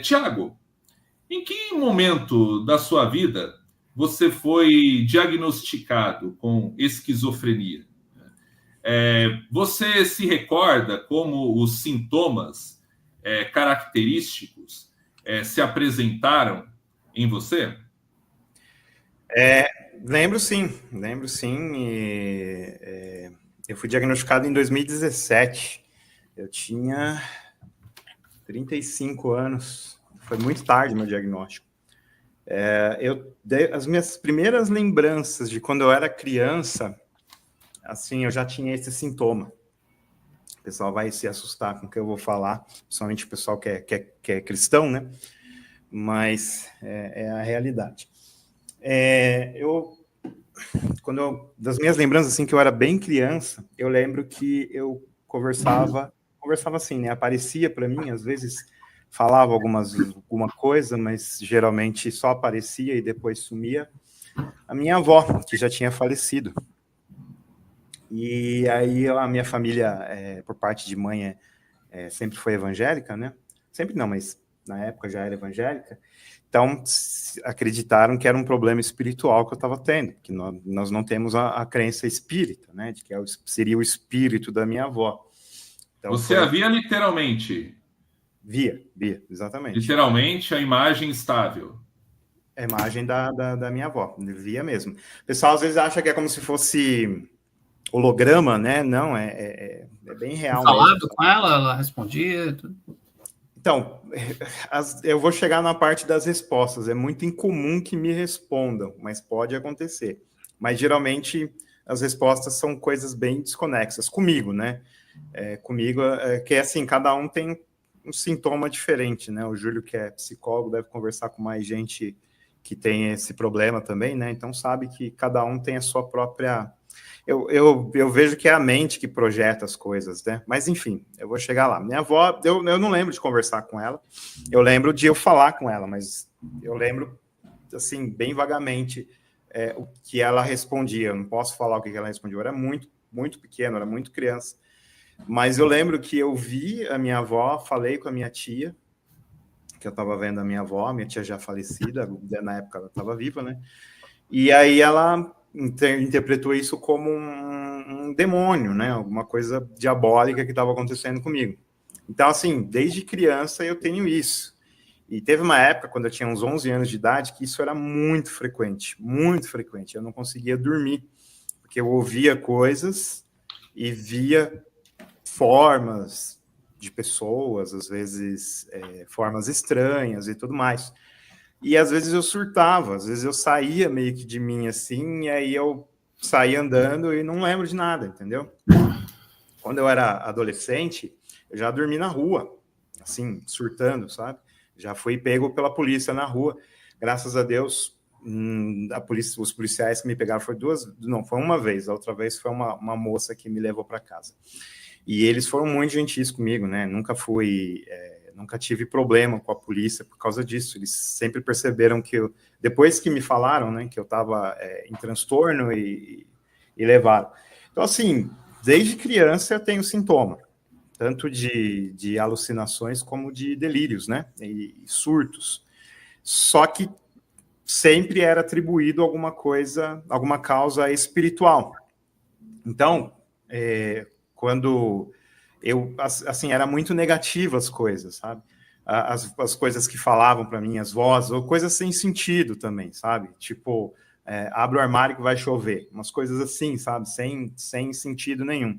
Tiago, em que momento da sua vida você foi diagnosticado com esquizofrenia? Você se recorda como os sintomas característicos se apresentaram em você? Lembro sim, lembro sim. Eu fui diagnosticado em 2017. Eu tinha 35 anos. Foi muito tarde meu diagnóstico. As minhas primeiras lembranças de quando eu era criança, assim, eu já tinha esse sintoma. O pessoal vai se assustar com o que eu vou falar, principalmente o pessoal que é cristão, né? Mas é a realidade. Das minhas lembranças, assim, que eu era bem criança, eu lembro que eu conversava assim, né? Aparecia para mim, às vezes falava alguma coisa, mas geralmente só aparecia e depois sumia. A minha avó, que já tinha falecido. E aí a minha família, por parte de mãe, sempre foi evangélica, né? Sempre não, mas na época já era evangélica. Então, acreditaram que era um problema espiritual que eu estava tendo, que nós não temos a crença espírita, né? De que seria o espírito da minha avó. Então, Você a via literalmente? Via, exatamente. Literalmente a imagem estável. A imagem da minha avó, via mesmo. O pessoal às vezes acha que é como se fosse holograma, né? Não, é bem real mesmo. Falado com ela, ela respondia. Tudo. Então, eu vou chegar na parte das respostas. É muito incomum que me respondam, mas pode acontecer. Mas geralmente as respostas são coisas bem desconexas comigo, né? Comigo, que é assim, cada um tem um sintoma diferente, né? O Júlio, que é psicólogo, deve conversar com mais gente que tem esse problema também, né? Então sabe que cada um tem a sua própria... Eu vejo que é a mente que projeta as coisas, né? Mas, enfim, eu vou chegar lá. Minha avó, eu não lembro de conversar com ela. Eu lembro de eu falar com ela, mas eu lembro, assim, bem vagamente o que ela respondia. Eu não posso falar o que ela respondia. Eu era muito, muito pequeno, era muito criança. Mas eu lembro que eu vi a minha avó, falei com a minha tia, que eu estava vendo a minha avó, minha tia já falecida, na época ela estava viva, né? E aí ela interpretou isso como um demônio, né? Alguma coisa diabólica que estava acontecendo comigo. Então, assim, desde criança eu tenho isso. E teve uma época, quando eu tinha uns 11 anos de idade, que isso era muito frequente, muito frequente. Eu não conseguia dormir, porque eu ouvia coisas e via formas de pessoas, às vezes formas estranhas e tudo mais. E às vezes eu surtava, às vezes eu saía meio que de mim assim, e aí eu saía andando e não lembro de nada, entendeu? Quando eu era adolescente, eu já dormi na rua, assim, surtando, sabe? Já fui pego pela polícia na rua. Graças a Deus, os policiais que me pegaram foi uma vez. A outra vez foi uma moça que me levou para casa. E eles foram muito gentis comigo, né? Nunca tive problema com a polícia por causa disso. Eles sempre perceberam que depois que me falaram, né, que eu estava em transtorno e levaram. Então, assim, desde criança eu tenho sintoma, tanto de alucinações como de delírios, né, e surtos. Só que sempre era atribuído alguma causa espiritual. Então, quando assim, era muito negativa as coisas, sabe? As coisas que falavam para mim, as vozes, ou coisas sem sentido também, sabe? Tipo, abre o armário que vai chover, umas coisas assim, sabe? Sem sentido nenhum.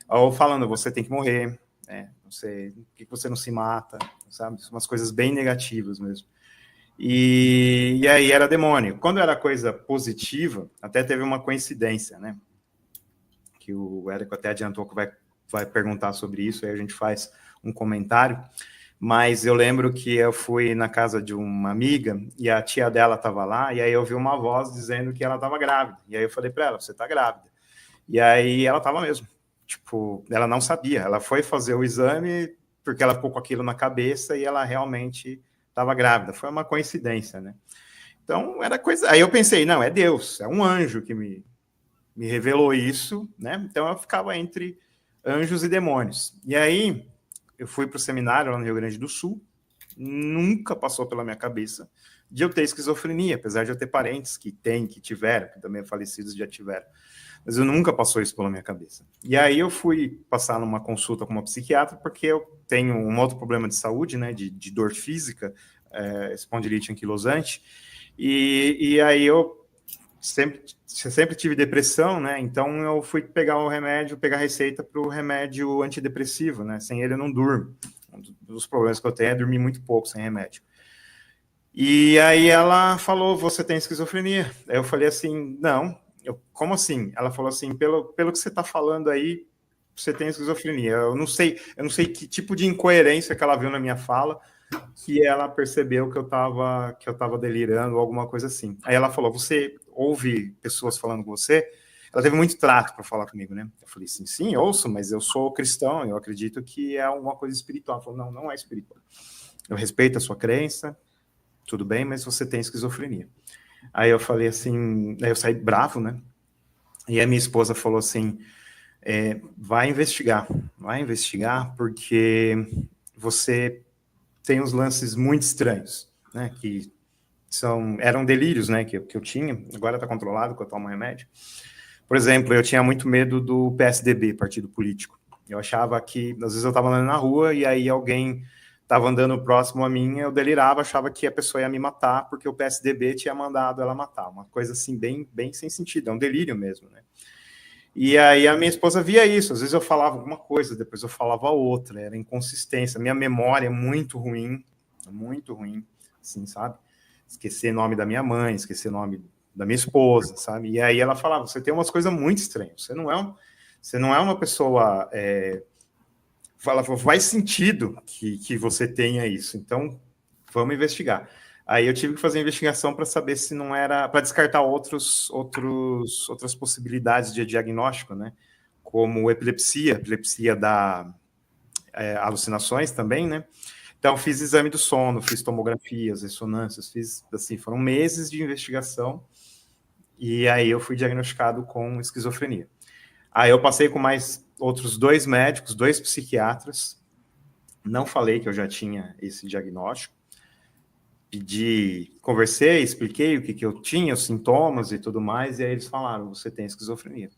Ou falando, você tem que morrer, por que você não se mata, sabe? Umas coisas bem negativas mesmo. E aí era demônio. Quando era coisa positiva, até teve uma coincidência, né? Que o Érico até adiantou que vai perguntar sobre isso, aí a gente faz um comentário, mas eu lembro que eu fui na casa de uma amiga e a tia dela estava lá, e aí eu vi uma voz dizendo que ela estava grávida, e aí eu falei para ela, você está grávida, e aí ela estava mesmo, tipo, ela não sabia, ela foi fazer o exame porque ela ficou com aquilo na cabeça e ela realmente estava grávida, foi uma coincidência, né? Então, era coisa... Aí eu pensei, não, é Deus, é um anjo que me revelou isso, né? Então eu ficava entre anjos e demônios. E aí eu fui para o seminário lá no Rio Grande do Sul, nunca passou pela minha cabeça de eu ter esquizofrenia, apesar de eu ter parentes que têm, que tiveram, que também falecidos já tiveram. Mas eu nunca passou isso pela minha cabeça. E aí eu fui passar numa consulta com uma psiquiatra, porque eu tenho um outro problema de saúde, né, de dor física, espondilite anquilosante, e aí eu sempre tive depressão, né, então eu fui pegar a receita para o remédio antidepressivo, né, sem ele eu não durmo. Um dos problemas que eu tenho é dormir muito pouco sem remédio. E aí ela falou, você tem esquizofrenia? Aí eu falei assim, não. Como assim? Ela falou assim, pelo que você está falando aí, você tem esquizofrenia. Eu não sei que tipo de incoerência que ela viu na minha fala, que ela percebeu que eu estava delirando ou alguma coisa assim. Aí ela falou, você ouve pessoas falando com você? Ela teve muito trato para falar comigo, né? Eu falei, sim, ouço, mas eu sou cristão, eu acredito que é alguma coisa espiritual. Ela falou, não é espiritual. Eu respeito a sua crença, tudo bem, mas você tem esquizofrenia. Aí eu falei assim, aí eu saí bravo, né? E a minha esposa falou assim, vai investigar, porque você tem uns lances muito estranhos, né? Que eram delírios, né? Que eu tinha, agora está controlado, que eu tomo remédio. Por exemplo, eu tinha muito medo do PSDB, partido político. Eu achava que, às vezes eu estava andando na rua e aí alguém estava andando próximo a mim, eu delirava, achava que a pessoa ia me matar porque o PSDB tinha mandado ela matar. Uma coisa assim, bem sem sentido, é um delírio mesmo, né? E aí a minha esposa via isso, às vezes eu falava alguma coisa, depois eu falava outra, era inconsistência. Minha memória é muito ruim, assim, sabe? Esquecer nome da minha mãe, esquecer nome da minha esposa, sabe? E aí ela falava, você tem umas coisas muito estranhas, você não é uma pessoa... faz sentido que você tenha isso, então vamos investigar. Aí eu tive que fazer a investigação para saber se não era, para descartar outras possibilidades de diagnóstico, né? Como epilepsia dá alucinações também, né? Então fiz exame do sono, fiz tomografias, ressonâncias, foram meses de investigação e aí eu fui diagnosticado com esquizofrenia. Aí eu passei com mais outros 2 médicos, 2 psiquiatras, não falei que eu já tinha esse diagnóstico, conversei, expliquei o que eu tinha, os sintomas e tudo mais, e aí eles falaram, você tem esquizofrenia.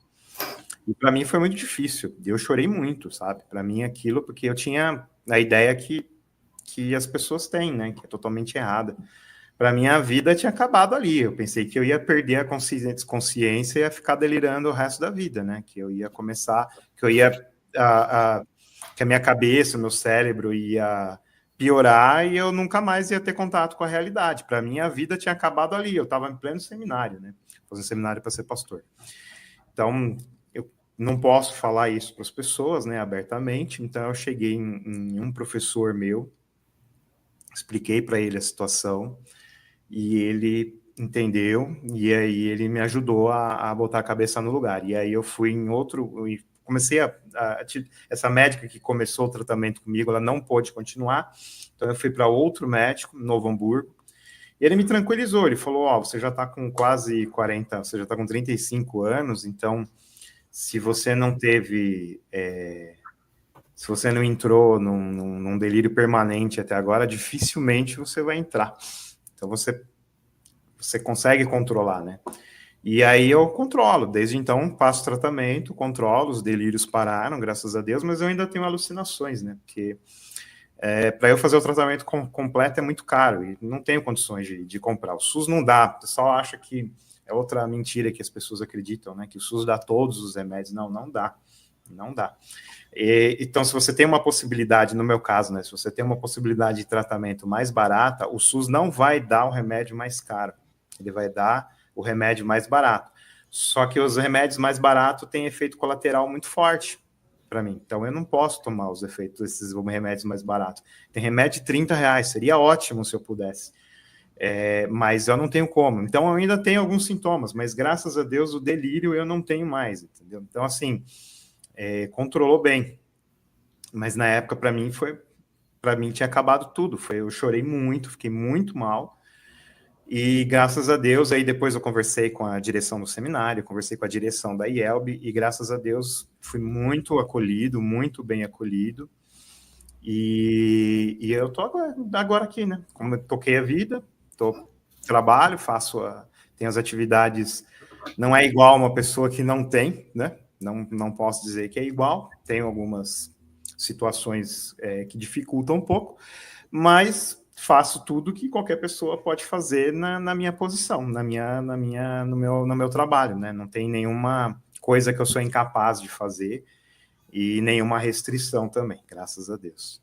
E para mim foi muito difícil, eu chorei muito, sabe? Para mim aquilo, porque eu tinha a ideia que as pessoas têm, né? Que é totalmente errada. Para mim a vida tinha acabado ali, eu pensei que eu ia perder a consciência e ia ficar delirando o resto da vida, né? Que eu ia começar, que a minha cabeça, o meu cérebro ia piorar e eu nunca mais ia ter contato com a realidade. Para mim, a vida tinha acabado ali. Eu estava em pleno seminário, né? Fazendo seminário para ser pastor. Então, eu não posso falar isso para as pessoas, né, abertamente. Então, eu cheguei em um professor meu, expliquei para ele a situação e ele entendeu e aí ele me ajudou a botar a cabeça no lugar. E aí eu fui em outro... Comecei essa médica que começou o tratamento comigo, ela não pôde continuar, então eu fui para outro médico, em Novo Hamburgo, e ele me tranquilizou, ele falou, você já está com quase 40, você já está com 35 anos, então se você não teve, se você não entrou num delírio permanente até agora, dificilmente você vai entrar, então você consegue controlar, né? E aí eu controlo, desde então faço tratamento, controlo, os delírios pararam, graças a Deus, mas eu ainda tenho alucinações, né? Porque para eu fazer o tratamento completo é muito caro e não tenho condições de comprar. O SUS não dá, o pessoal acha que é outra mentira que as pessoas acreditam, né? Que o SUS dá todos os remédios. Não dá. Então, se você tem uma possibilidade, no meu caso, né? Se você tem uma possibilidade de tratamento mais barata, o SUS não vai dar o remédio mais caro, ele vai dar o remédio mais barato. Só que os remédios mais baratos têm efeito colateral muito forte para mim. Então, eu não posso tomar os efeitos desses remédios mais baratos. Tem remédio de R$30, seria ótimo se eu pudesse. Mas eu não tenho como. Então, eu ainda tenho alguns sintomas, mas graças a Deus, o delírio eu não tenho mais, entendeu? Então, assim, controlou bem. Mas na época, para mim, tinha acabado tudo. Eu chorei muito, fiquei muito mal. E graças a Deus, aí depois eu conversei com a direção do seminário, conversei com a direção da IELB, e graças a Deus fui muito acolhido, muito bem acolhido. E eu tô agora aqui, né? Como eu toquei a vida, trabalho, tenho as atividades. Não é igual uma pessoa que não tem, né? Não posso dizer que é igual. Tenho algumas situações que dificultam um pouco, mas faço tudo que qualquer pessoa pode fazer na minha posição, no meu trabalho, né? Não tem nenhuma coisa que eu sou incapaz de fazer e nenhuma restrição também, graças a Deus.